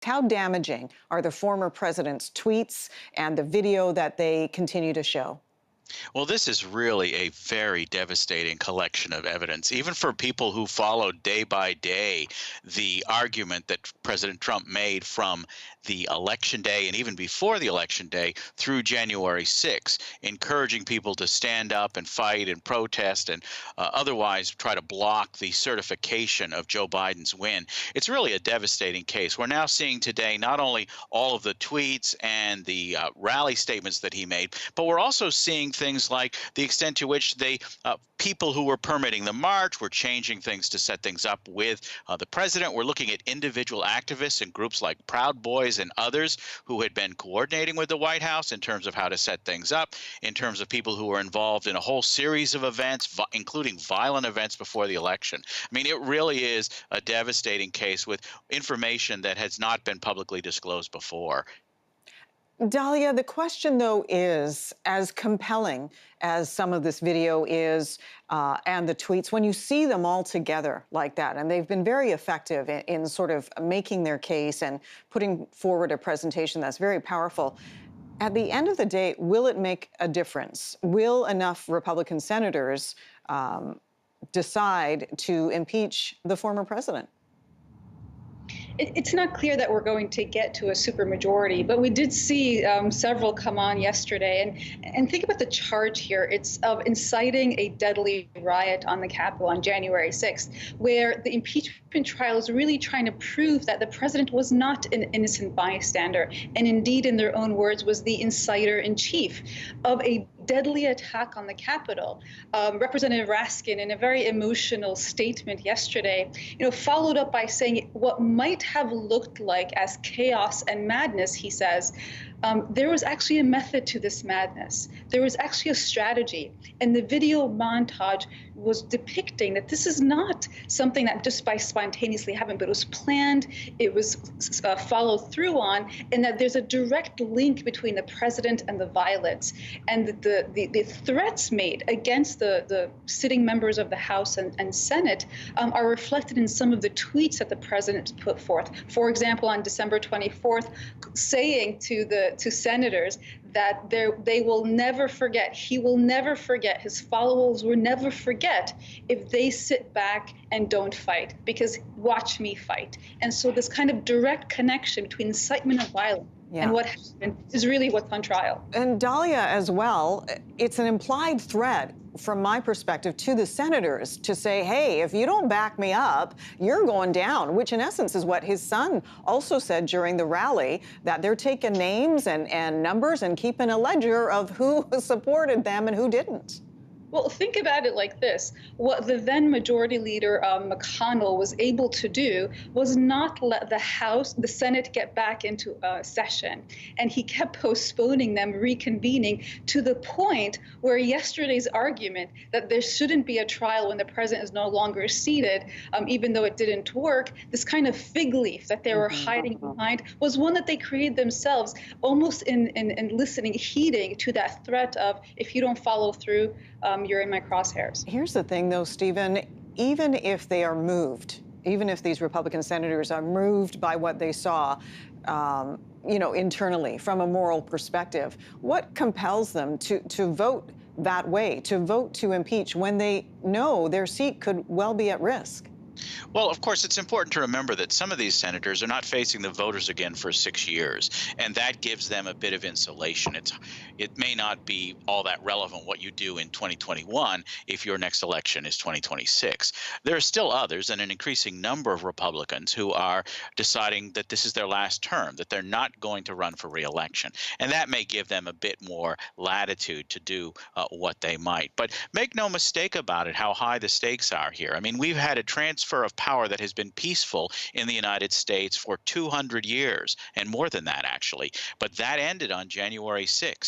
How damaging are the former president's tweets and the video that they continue to show? Well, this is really a very devastating collection of evidence. Even for people who followed day by day the argument that President Trump made from the election day and even before the election day through January 6th, encouraging people to stand up and fight and protest and otherwise try to block the certification of Joe Biden's win. It's really a devastating case. We're now seeing today not only all of the tweets and the rally statements that he made, but we're also seeing things like the extent to which people who were permitting the march were changing things to set things up with the president. We're looking at individual activists and groups like Proud Boys and others who had been coordinating with the White House in terms of how to set things up, in terms of people who were involved in a whole series of events, including violent events before the election. I mean, it really is a devastating case with information that has not been publicly disclosed before. Dalia, the question, though, is as compelling as some of this video is and the tweets, when you see them all together like that, and they've been very effective in sort of making their case and putting forward a presentation that's very powerful. At the end of the day, will it make a difference? Will enough Republican senators decide to impeach the former president? It's not clear that we're going to get to a supermajority, but we did see several come on yesterday. And think about the charge here. It's of inciting a deadly riot on the Capitol on January 6th, where the impeachment trial is really trying to prove that the president was not an innocent bystander, and indeed, in their own words, was the inciter-in-chief of a deadly attack on the Capitol. Representative Raskin, in a very emotional statement yesterday, followed up by saying what might have looked like as chaos and madness, he says, there was actually a method to this madness. There was actually a strategy. And the video montage was depicting that this is not something that just by spontaneously happened, but it was planned, it was followed through on, and that there's a direct link between the president and the violence. And the threats made against the sitting members of the House and Senate are reflected in some of the tweets that the president put forth. For example, on December 24th, saying to senators that they will never forget, he will never forget, his followers will never forget if they sit back and don't fight, because watch me fight. And so this kind of direct connection between incitement of violence and what happened is really what's on trial. And Dalia, as well, it's an implied threat from my perspective to the senators to say, hey, if you don't back me up, you're going down, which in essence is what his son also said during the rally, that they're taking names and numbers and keeping a ledger of who supported them and who didn't. Well, think about it like this. What the then Majority Leader McConnell was able to do was not let the House, the Senate get back into session. And he kept postponing them, reconvening, to the point where yesterday's argument that there shouldn't be a trial when the president is no longer seated, even though it didn't work, this kind of fig leaf that they were hiding behind was one that they created themselves, almost in listening, heeding to that threat of, if you don't follow through, you're in my crosshairs. Here's the thing, though, Stephen, even if they are moved, even if these Republican senators are moved by what they saw, internally from a moral perspective, what compels them to vote that way, to vote to impeach when they know their seat could well be at risk? Well, of course, it's important to remember that some of these senators are not facing the voters again for 6 years, and that gives them a bit of insulation. It may not be all that relevant what you do in 2021 if your next election is 2026. There are still others, and an increasing number of Republicans, who are deciding that this is their last term, that they're not going to run for re-election, and that may give them a bit more latitude to do what they might. But make no mistake about it, how high the stakes are here. I mean, we've had a transfer of power that has been peaceful in the United States for 200 years, and more than that, actually. But that ended on January 6th.